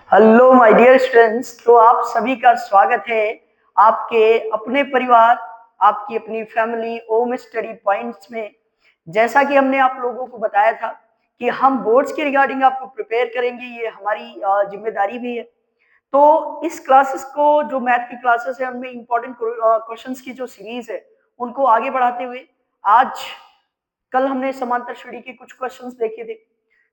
Hello my dear students. तो आप सभी का स्वागत है आपके अपने परिवार, आपकी अपनी फैमिली ओम स्टडी पॉइंट्स में। जैसा कि हमने आप लोगों को बताया था कि हम बोर्ड्स के रिगार्डिंग आपको प्रिपेयर करेंगे, ये हमारी जिम्मेदारी भी है। तो इस क्लासेस को, जो मैथ की क्लासेस है, उनमें इंपॉर्टेंट क्वेश्चंस की जो सीरीज है उनको आगे बढ़ाते हुए आज, कल हमने समांतर श्रेणी के कुछ क्वेश्चंस देखे थे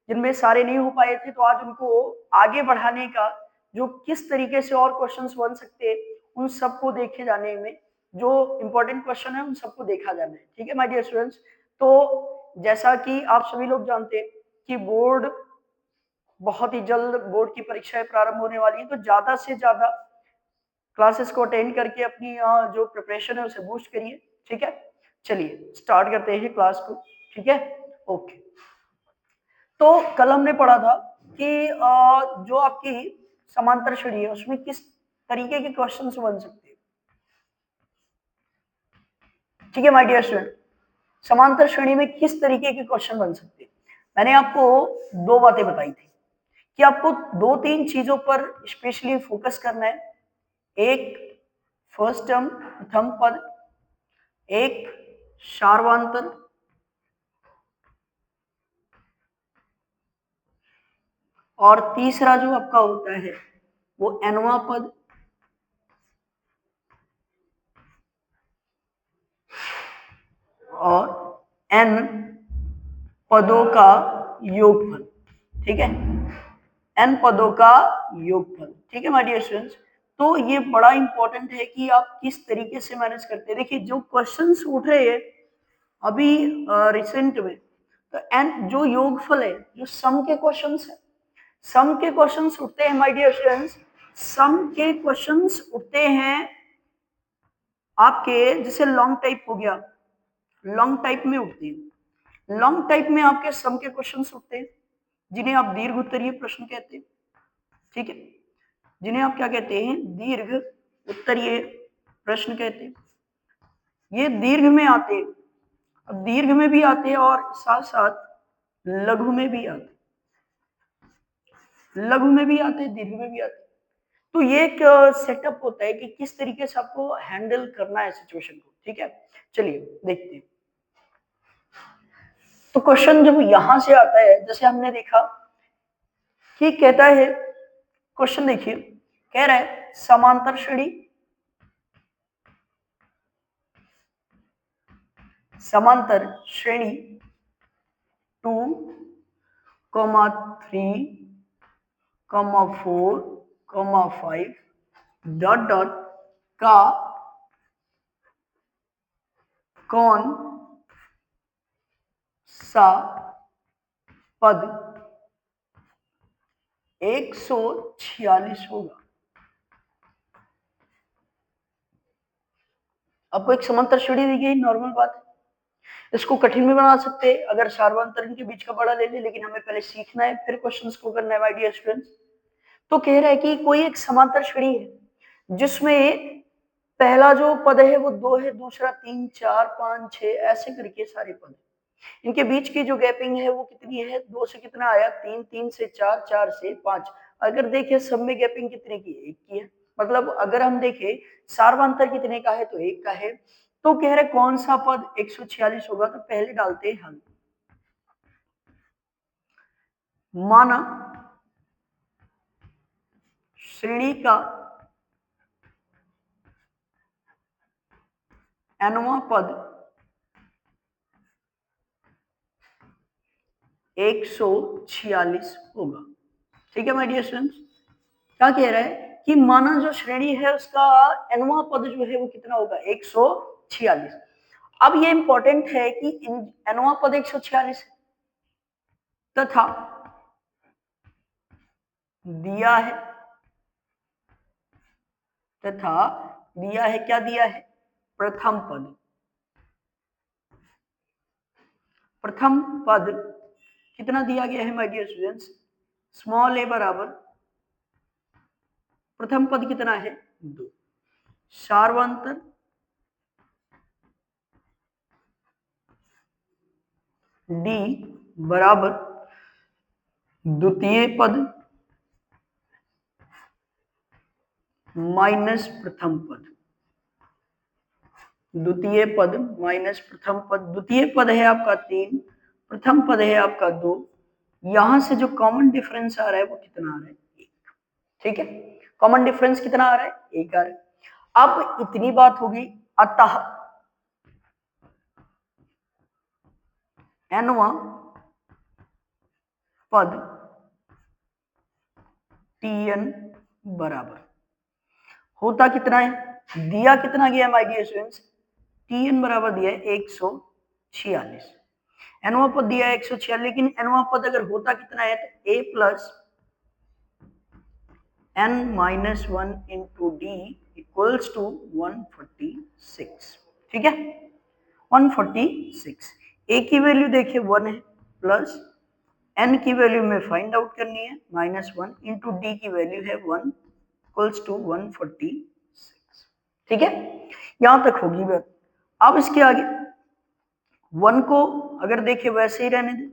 जिनमें सारे नहीं हो पाए थे, तो आज उनको आगे बढ़ाने का, जो किस तरीके से और क्वेश्चंस बन सकते हैं उन सबको देखे जाने में, जो इंपॉर्टेंट क्वेश्चन है उन सबको देखा जाना है। ठीक है माय डियर स्टूडेंट्स। तो जैसा कि आप सभी लोग जानते हैं कि बोर्ड, बहुत ही जल्द बोर्ड की परीक्षाएं प्रारंभ होने वाली है, तो ज्यादा से ज्यादा क्लासेस को अटेंड करके अपनी जो प्रिपरेशन है उसे बूस्ट करिए। ठीक है, चलिए स्टार्ट करते हैं क्लास को। ठीक है, ओके। तो कल हमने पढ़ा था कि जो आपकी समांतर श्रेणी है उसमें किस तरीके के क्वेश्चंस बन सकते हैं। ठीक है माय डियर स्टूडेंट, समांतर श्रेणी में किस तरीके के क्वेश्चन बन सकते हैं। मैंने आपको दो बातें बताई थी कि आपको दो तीन चीजों पर स्पेशली फोकस करना है। एक फर्स्ट टर्म, प्रथम पद, एक सार्वधातुक, और तीसरा जो आपका होता है वो एनवा पद और एन पदों का योगफल। ठीक है, एन पदों का योगफल। ठीक है माय डियर स्टूडेंट्स। तो ये बड़ा इंपॉर्टेंट है कि आप किस तरीके से मैनेज करते हैं। देखिए, जो क्वेश्चंस उठ रहे हैं अभी रिसेंट में, तो एन जो योगफल है, जो सम के क्वेश्चंस है, सम के क्वेश्चंस उठते हैं माय डियर स्टूडेंट्स। सम के क्वेश्चंस उठते हैं आपके, जैसे लॉन्ग टाइप हो गया, लॉन्ग टाइप में उठते हैं। लॉन्ग टाइप में आपके सम के क्वेश्चंस उठते हैं जिन्हें आप दीर्घ उत्तरीय प्रश्न कहते हैं। ठीक है, जिन्हें आप क्या कहते हैं, दीर्घ उत्तरीय प्रश्न कहते हैं। ये दीर्घ में आते हैं, अब दीर्घ में भी आते हैं और साथ साथ लघु में भी आते हैं, लघु में भी आते हैं, दीर्घ में भी आते हैं। तो ये एक सेटअप होता है कि किस तरीके से आपको हैंडल करना है सिचुएशन को। ठीक है, चलिए देखते हैं। तो क्वेश्चन जब यहां से आता है, जैसे हमने देखा कि कहता है, क्वेश्चन देखिए, कह रहा है समांतर श्रेणी, समांतर श्रेणी 2, 3, 4, 5 डॉट डॉट का कौन सा पद 146 होगा। आपको एक समांतर श्रेणी दी गई, नॉर्मल बात है। इसको कठिन भी बना सकते हैं अगर सार्वधातुक के बीच का बड़ा ले ले, लेकिन हमें पहले सीखना है फिर क्वेश्चंस को करना है माय डियर स्टूडेंट्स। तो कह रहा है कि कोई एक समांतर श्रेणी है जिसमें पहला जो पद है वो 2 है, दूसरा 3, 4, 5, 6 ऐसे करके सारे पद। इनके बीच की जो गैपिंग है वो कितनी है, 2 से कितना आया 3, 3 से 4, 4 से 5। अगर देखें सब में गैपिंग कितने की, 1 की है। मतलब अगर हम देखें सार्वधातुक कितने का है, तो 1 का है। तो कह रहे कौन सा पद 146 होगा, तो पहले डालते हैं हल। माना श्रेणी का nवां पद 146 होगा। ठीक है माय डियर स्टूडेंट्स, क्या कह रहा है कि माना जो श्रेणी है उसका nवां पद जो है वो कितना होगा, 146। अब ये इंपॉर्टेंट है कि nवां पद 146 तथा दिया है, तथा दिया है, क्या दिया है, प्रथम पद। प्रथम पद कितना दिया गया है my dear students, small a बराबर प्रथम पद कितना है, 2। सार्वधातुक d बराबर द्वितीय पद माइनस प्रथम पद, द्वितीय पद माइनस प्रथम पद। द्वितीय पद है आपका 3, प्रथम पद है आपका 2। यहां से जो कॉमन डिफरेंस आ रहा है वो कितना आ रहा है? 1। ठीक है, कॉमन डिफरेंस कितना आ रहा है? 1 आ रहा है। अब इतनी बात होगी, अतः nवां पद tn बराबर होता कितना है? दिया कितना गया माय डियर स्टूडेंट्स? tn बराबर दिया है 146। एनवा पद दिया है 146, लेकिन एनवा पद अगर होता कितना है तो a plus n minus 1 into D equals to 146। ठीक है, 146। a की वैल्यू देखिए 1 है, प्लस n की वैल्यू में फाइंड आउट करनी है -1 इंटू डी की वैल्यू है 1 इक्वल्स टू 146। ठीक है, यहां तक होगी बात। अब इसके आगे 1 को अगर देखे वैसे ही रहने दें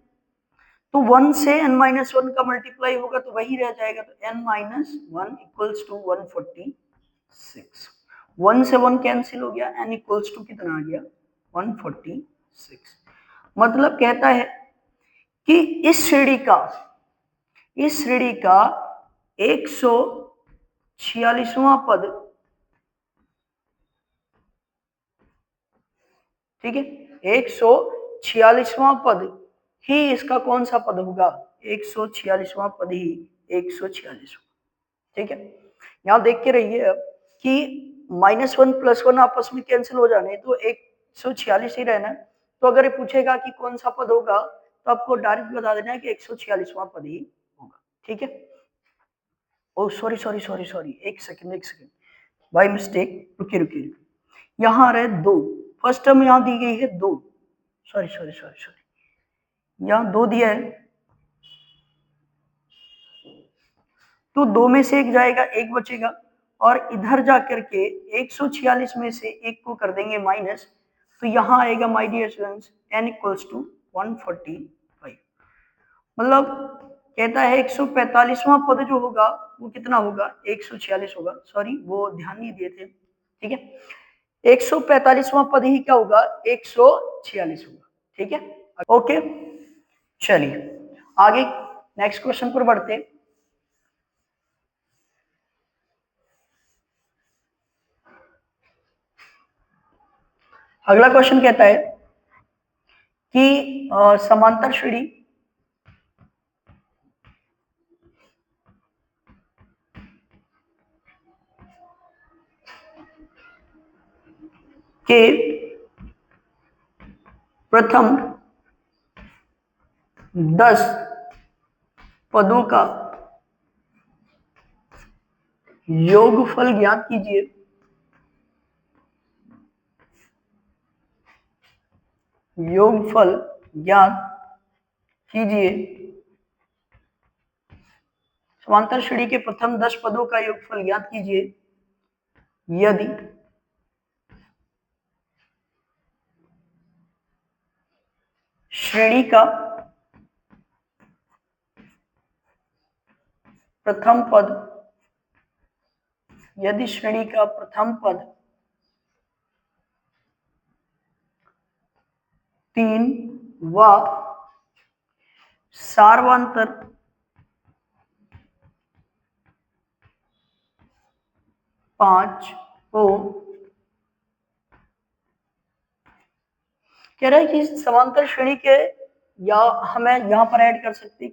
तो 1 से n माइनस 1 का मल्टीप्लाई होगा तो वही रह जाएगा, तो n माइनस 1 इक्वल्स टू 146। 1 से 1 कैंसिल हो गया, n इक्वल्स टू कितना आ गया? 146। मतलब कहता है कि इस श्रेणी का 146वां पद, ठीक है, 146वां पद ही इसका कौन सा पद होगा? 146वां पद ही 146। ठीक है, यहां देख के रहिए अब कि -1 +1 आपस में कैंसिल हो जाने, तो 146 ही रहना। तो अगर ये पूछेगा कि कौन सा पद होगा तो आपको डायरेक्ट बता देना है कि 146वां पद ही होगा। ठीक है, ओ सॉरी सॉरी सॉरी सॉरी, एक सेकंड बाय मिस्टेक, रुकिए रुकिए, यहाँ आ रहा है 2। फर्स्ट टर्म यहाँ दी गई है 2, सॉरी सॉरी सॉरी सॉरी, यहाँ 2 दिया है तो 2 में से 1 जाएगा, 1 बचेगा, और इधर जाकर के 146 में से 1 को कर देंगे माइनस, तो यहाँ आएगा my dear students n equals to 145। मतलब कहता है 145वां पद जो होगा वो कितना होगा? 146 होगा। सॉरी, वो ध्यान नहीं दिए थे। ठीक है, 145वां पद ही क्या होगा? 146 होगा। ठीक है, ओके, चलिए आगे नेक्स्ट क्वेश्चन पर बढ़ते हैं। अगला क्वेश्चन कहता है कि समांतर श्रेणी के प्रथम 10 पदों का योगफल ज्ञात कीजिए। योगफल ज्ञात कीजिए। समांतर श्रेणी के प्रथम 10 पदों का योगफल ज्ञात कीजिए यदि श्रेणी का प्रथम पद, यदि श्रेणी का प्रथम पद 3 व सार्वंतर 5 हो। कह रहा है कि समांतर श्रेणी के, या हमें यहां पर ऐड कर सकते हैं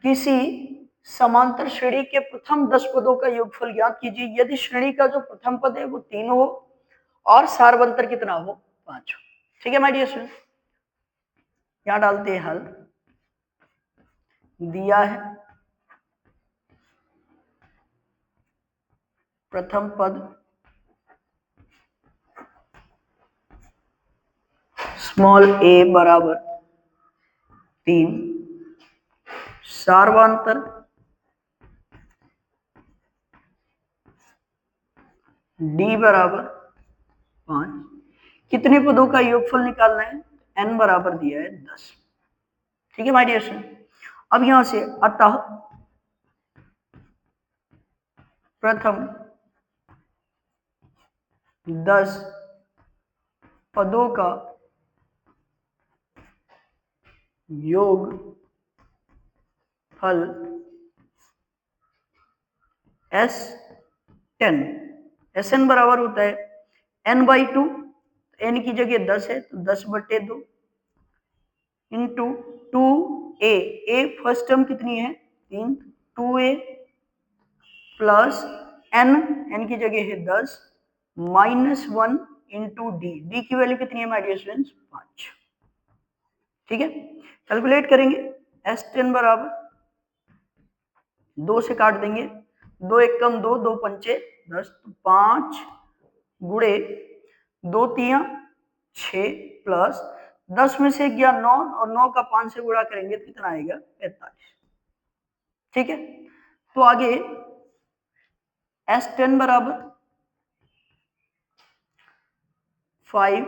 किसी समांतर श्रेणी के प्रथम 10 पदों का योगफल ज्ञात कीजिए यदि श्रेणी का जो प्रथम पद है वो 3 हो और सार्वंतर कितना हो? 5 हो। ठीक है माय डियर स्टूडेंट, यहां डालते हैं हल। दिया है प्रथम पद स्मॉल a बराबर 3, सार्वंतर d बराबर 5। कितने पदों का योगफल निकालना है? n बराबर दिया है 10। ठीक है माय डियर स्टूडेंट, अब यहां से अतः प्रथम 10 पदों का योग फल S10। Sn बराबर होता है n/2, n की जगह 10 है तो 10/2 into 2a, a first term कितनी है 3, 2a प्लस n की जगह है 10 -1 इंटू डी की वैल्यू कितनी है माय डियर स्टूडेंट्स 5। ठीक है, कैलकुलेट करेंगे S10 बराबर 2 से काट देंगे, 2 एक कम 2, 2 पंचे 10, तो 5 गुणे 2 तिया 6 प्लस 10 में से गया 9 और 9 का 5 से गुणा करेंगे तो कितना आएगा 45। ठीक है, तो आगे S10 बराबर 5,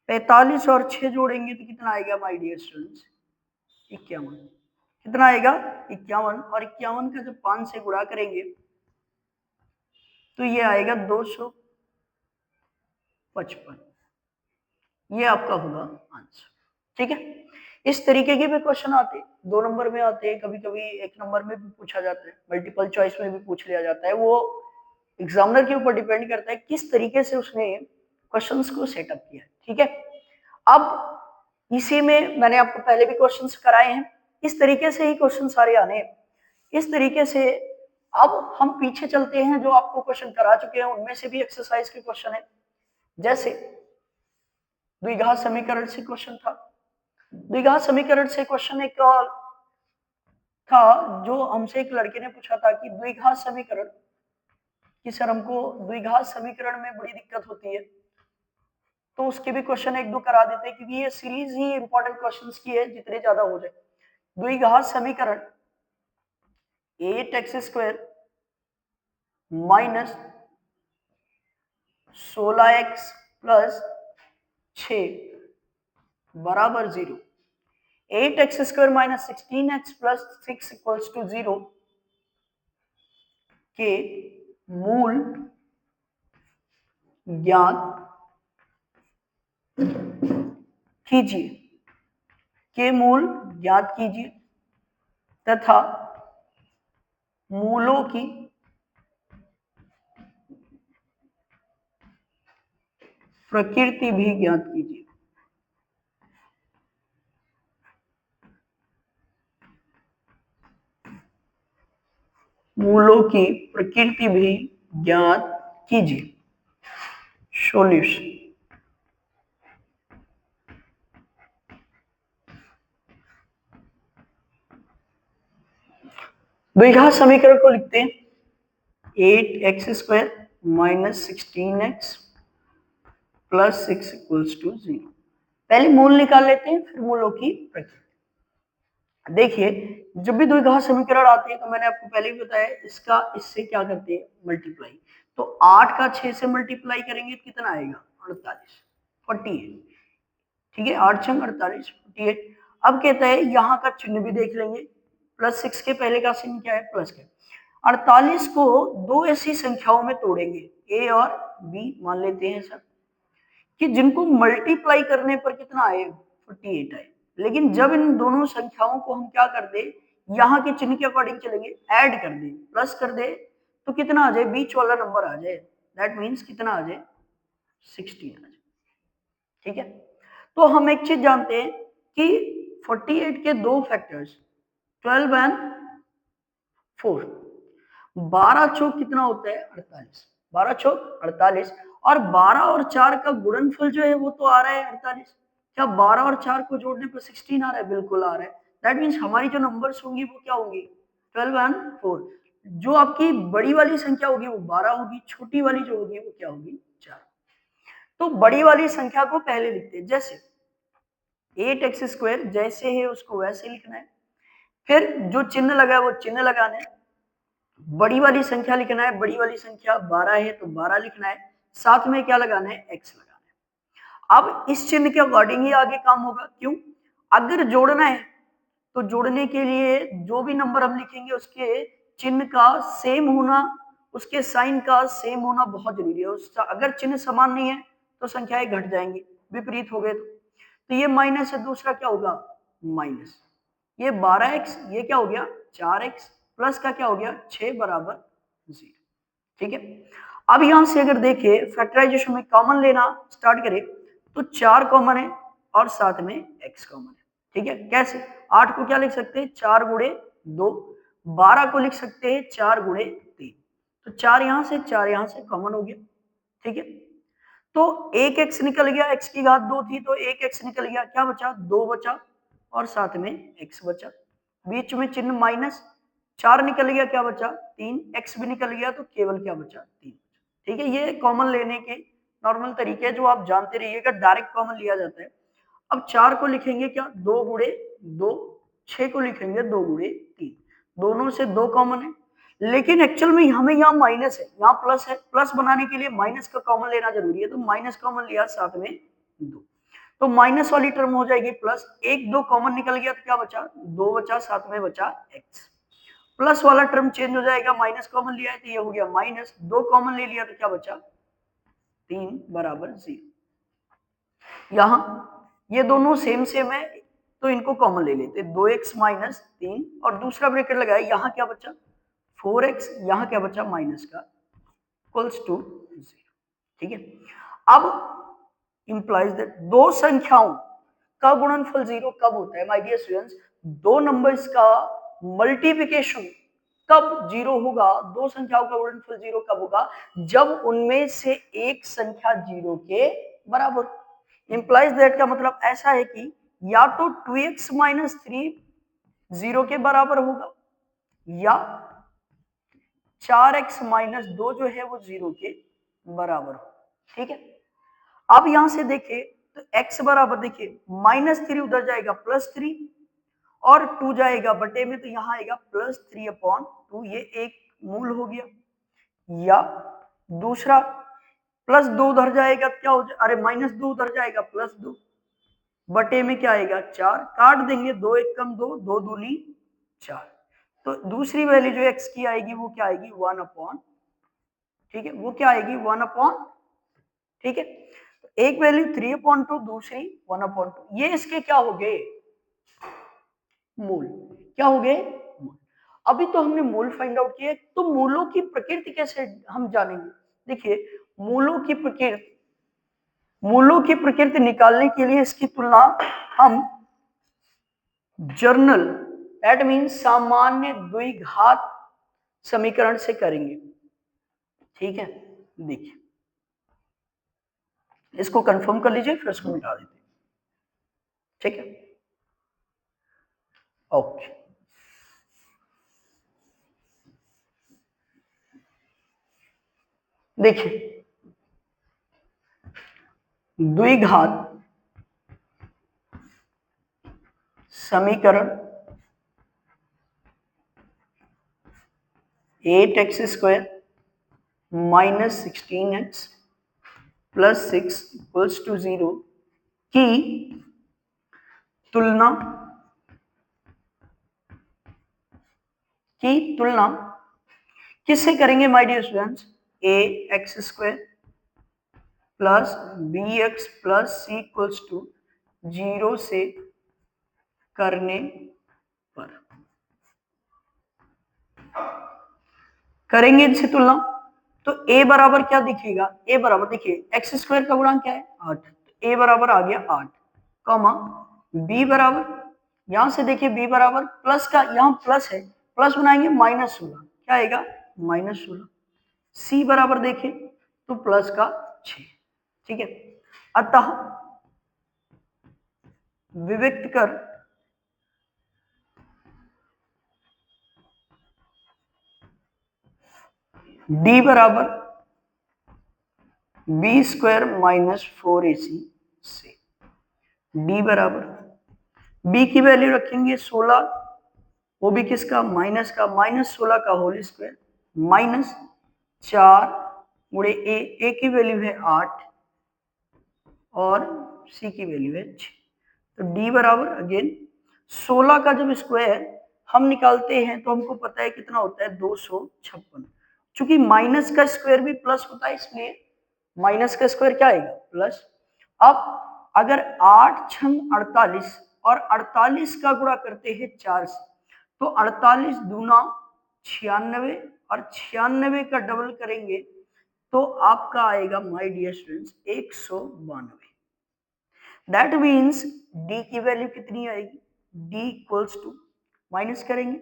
45 और 6 जोड़ेंगे तो कितना आएगा माय डियर स्टूडेंट्स 51। कितना आएगा 51, और 51 का जब 5 से गुणा करेंगे तो ये आएगा 255। ये आपका होगा आंसर। ठीक है, इस तरीके के भी क्वेश्चन आते हैं, 2 नंबर में आते हैं, कभी कभी 1 नंबर में भी पूछा जाता है, मल्टीपल चॉइस में भी पूछ लिया जाता है। वो एग्जामिनर के ऊपर डिपेंड करता है किस तरीके से उसने क्वेश्चंस को सेटअप किया है। ठीक है, अब इसी में मैंने आपको पहले भी क्वेश्चंस कराए हैं, इस तरीके से ही क्वेश्चन सारे आने हैं। इस तरीके से अब हम पीछे चलते हैं, जो आपको क्वेश्चन करा चुके हैं उनमें से भी एक्सरसाइज के क्वेश्चन है। जैसे द्विघात समीकरण से क्वेश्चन था, द्विघात समीकरण से क्वेश्चन एक और था जो हमसे एक लड़के ने पूछा था कि द्विघात समीकरण कि सर हमको द्विघात समीकरण में बड़ी दिक्कत होती है, तो उसके भी क्वेश्चन एक दो करा देते हैं क्योंकि ये सीरीज ही इंपॉर्टेंट क्वेश्चंस की है, जितने ज्यादा हो जाए। द्विघात समीकरण 8x² माइनस 16x प्लस 6 बराबर 0, 8x² minus 16x plus 6 equals to 0 के मूल ज्ञात कीजिए, के मूल ज्ञात कीजिए तथा मूलों की प्रकृति भी ज्ञात कीजिए। मूलों की प्रकृति भी ज्ञात कीजिए। सॉल्यूशन, द्विघात समीकरण को लिखते हैं 8x² minus 16x plus 6 equals to 0। पहले मूल निकाल लेते हैं, फिर मूलों की प्रकृति। देखिए, जब भी द्विघात समीकरण आते हैं तो मैंने आपको पहले भी बताया इसका इससे क्या करते हैं मल्टीप्लाई। तो 8 का 6 से मल्टीप्लाई करेंगे तो कितना आएगा 48, 48। ठीक है, 8 छंग 48, 48। अब कहता है यहाँ का चिन्ह भी देख लेंगे, प्लस 6 के पहले का चिन्ह क्या है प्लस का। 48 को दो ऐसी संख्याओं में तोड़ेंगे, ए और बी मान लेते हैं सर, कि जिनको मल्टीप्लाई करने पर कितना आए 48 आए। लेकिन जब इन दोनों संख्याओं को हम क्या कर दे, यहाँ के चिन्ह के अकॉर्डिंग चलेंगे, ऐड कर दे, प्लस कर दे तो कितना आ जाए बीच वाला नंबर आ जाए, दैट मीन्स कितना आ जाए 16 आ जाए। ठीक है, तो हम एक चीज जानते हैं कि 48 के दो फैक्टर्स 12 एंड 4, 12 चौक कितना होता है 48, 12 चौक 48, और 12 और 4 का गुणनफल जो है वो तो आ रहा है 48। क्या 12 और 4 को जोड़ने पर 16 आ रहा है? बिल्कुल आ रहा है। दैट मीन्स हमारी जो नंबर्स होंगी वो क्या होंगी 12 एंड 4। जो आपकी बड़ी वाली संख्या होगी वो 12 होगी, छोटी वाली जो होगी वो क्या होगी 4। तो बड़ी वाली संख्या को पहले लिखते हैं, जैसे 8x² जैसे है उसको वैसे लिखना है, फिर जो चिन्ह लगा है वो चिन्ह लगाना है, बड़ी वाली संख्या लिखना है, बड़ी वाली संख्या 12 है तो 12 लिखना है, साथ में क्या लगाना है x लगाना है। अब इस चिन्ह के अकॉर्डिंग ही आगे काम होगा, क्यों? अगर जोड़ना है तो जोड़ने के लिए जो भी नंबर हम लिखेंगे उसके चिन्ह का सेम होना, उसके साइन का सेम होना बहुत जरूरी है। उसका अगर चिन्ह समान नहीं है तो संख्याएं घट जाएंगी, विपरीत हो गए तो ये माइनस है, दूसरा क्या होगा माइनस। ये 12x, ये क्या हो गया 4x, प्लस का क्या हो गया 6 बराबर 0। ठीक है, अब यहां से अगर देखें फैक्टराइजेशन में कॉमन लेना स्टार्ट करें तो 4 कॉमन है और साथ में x कॉमन है। ठीक है, कैसे 8 को क्या लिख सकते हैं 4 गुणे 2, 12 को लिख सकते हैं 4 गुणे 3, तो 4 यहां से 4 यहां से कॉमन हो गया। ठीक है, तो एक x निकल गया, x की घात 2 थी तो एक x निकल गया, क्या बचा 2 बचा और साथ में x बचा, बीच में चिन्ह माइनस, 4 निकल गया क्या बचा 3, x भी निकल गया तो केवल क्या बचा 3। ठीक है, ये कॉमन लेने के नॉर्मल तरीके जो आप जानते रहिएगा, डायरेक्ट कॉमन लिया जाता है। अब 4 को लिखेंगे क्या 2 गुणे 2, 6 को लिखेंगे 2 गुणे 3, दोनों से 2 कॉमन है, लेकिन एक्चुअल में हमें यहाँ माइनस है, यहाँ प्लस है, प्लस बनाने के लिए माइनस का कॉमन लेना जरूरी है, तो माइनस कॉमन लिया साथ में 2, तो माइनस वाली टर्म हो जाएगी प्लस, 1 2 कॉमन निकल गया तो क्या बचा 2 बचा, साथ में बचा x, प्लस वाला टर्म चेंज हो जाएगा, माइनस कॉमन लिया है तो ये हो गया माइनस, 2 कॉमन ले लिया तो क्या बचा 3 बराबर 0। यहां ये दोनों सेम सेम है तो इनको कॉमन ले लेते, 2x माइनस 3 और दूसरा ब्रैकेट लगाया, यहां क्या बचा 4x, यहां क्या बचा माइनस का इक्वल्स टू 0। ठीक है, अब इंप्लाइज दैट दो संख्याओं का गुणनफल 0 कब होता है माय डियर स्टूडेंट्स, दो नंबर्स का मल्टीप्लिकेशन कब 0 होगा, दो संख्याओं का गुणनफल 0 कब होगा, जब उनमें से एक संख्या 0 के बराबर। इंप्लाइज दैट का मतलब ऐसा है कि या तो 2x माइनस 3 0 के बराबर होगा या 4x माइनस 2 जो है वो 0 के बराबर हो। ठीक है, अब यहां से देखिए तो x बराबर देखिए -3 उधर जाएगा +3 और 2 जाएगा बटे में तो यहां आएगा +3/2, ये एक मूल हो गया, या दूसरा +2 उधर जाएगा क्या हो जाए, अरे -2 उधर जाएगा +2 बटे में क्या आएगा 4, काट देंगे 2 1 कम 2, 2 दूनी 4, तो दूसरी वैल्यू जो x की आएगी वो क्या आएगी 1/, ठीक है वो क्या आएगी 1/, ठीक है, एक वैल्यू 3/2, दूसरी 1/2, ये इसके क्या हो गए मूल, क्या हो गए मूल। अभी तो हमने मूल फाइंड आउट किया, तो मूलों की प्रकृति कैसे हम जानेंगे, देखिए मूलों की प्रकृति निकालने के लिए इसकी तुलना हम जर्नल दैट मीन सामान्य द्विघात समीकरण से करेंगे। ठीक है, देखिए इसको कंफर्म कर लीजिए फिर इसको मिटा देते हैं। ठीक है, ओके, देखिए द्विघात समीकरण 8x² minus 16x plus 6 equals to 0 की तुलना किससे करेंगे my dear students, ax² plus bx plus c equals to 0 से करने पर करेंगे इनसे तुलना, तो a बराबर क्या दिखेगा, a बराबर देखिए x² का गुणांक क्या है 8, तो a बराबर आ गया 8, कॉमा b बराबर, यहां से देखिए b बराबर प्लस का, यहां प्लस है प्लस बनाएंगे -16, क्या आएगा -16, c बराबर देखिए तो प्लस का 6। ठीक है, अतः विविक्त कर d बराबर b² माइनस 4ac से, d बराबर b की वैल्यू रखेंगे 16, वो भी किसका माइनस का, -16 का होल स्क्वायर माइनस 4 गुणे a की वैल्यू है 8 और c की वैल्यू है 6, तो d बराबर अगेन 16 का जब स्क्वायर हम निकालते हैं तो हमको पता है कितना होता है 256। चूंकि माइनस का स्क्वायर भी प्लस होता है इसलिए माइनस का स्क्वायर क्या आएगा प्लस। अब अगर 8 छंग 48 और 48 का गुणा करते हैं 4 से तो 48 दूना 96 और 96 का डबल करेंगे तो आपका आएगा my dear students 192। That means D की वैल्यू कितनी आएगी, डी इक्वल्स टू माइनस करेंगे,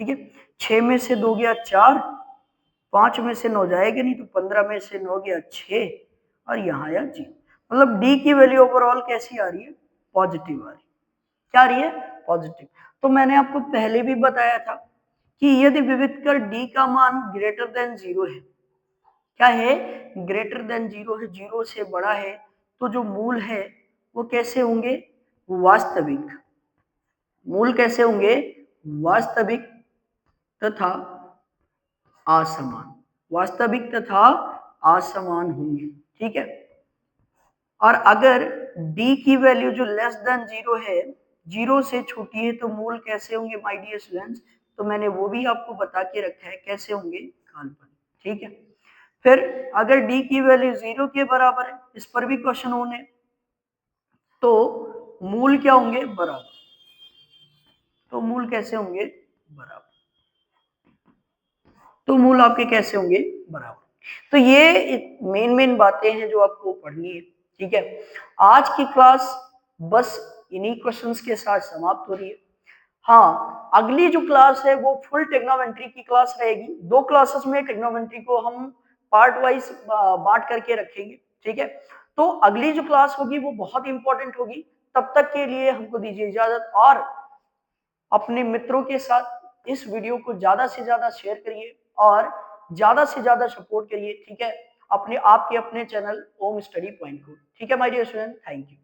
ठीक है। 6 में से 2 गया 4, 5 में से 9 जाएगा नहीं तो 15 में से 9 गया 6 और यहाँ आया 0। मतलब डी की वैल्यू ओवरऑल कैसी आ रही है, पॉजिटिव आ रही है। क्या आ रही है, पॉजिटिव। तो मैंने आपको पहले भी बताया था कि यदि विविधकर डी का मान ग्रेटर देन 0 है, क्या है, ग्रेटर देन 0 है, 0 से बड़ा है, तो जो मूल है वो कैसे होंगे, वास्तविक। मूल कैसे होंगे, वास्तविक तथा असमान, वास्तविक तथा असमान होंगे, ठीक है। और अगर d की वैल्यू जो लेस देन 0 है, 0 से छोटी है, तो मूल कैसे होंगे माय डियर स्टूडेंट्स, तो मैंने वो भी आपको बता के रखा है कैसे होंगे, काल्पनिक, ठीक है। फिर अगर d की वैल्यू 0 के बराबर है, इस पर भी क्वेश्चन होने, तो मूल क्या होंगे, बराबर। तो मूल कैसे होंगे, बराबर। तो मूल आपके कैसे होंगे, बराबर। तो ये मेन बातें हैं जो आपको पढ़नी है, ठीक है। आज की क्लास बस इन्हीं क्वेश्चंस के साथ समाप्त हो रही है। हाँ, अगली जो क्लास है वो फुल टेक्नोमेट्री की क्लास रहेगी। 2 क्लासेस में टेक्नोमेट्री को हम पार्ट वाइज बांट करके रखेंगे, ठीक है। तो अगली जो क्लास होगी वो बहुत इंपॉर्टेंट होगी। तब तक के लिए हमको दीजिए इजाजत और अपने मित्रों के साथ इस वीडियो को ज्यादा से ज्यादा शेयर करिए और ज्यादा से ज्यादा सपोर्ट करिए, ठीक है, अपने आपके अपने चैनल ओम स्टडी पॉइंट को, ठीक है my dear student, thank you.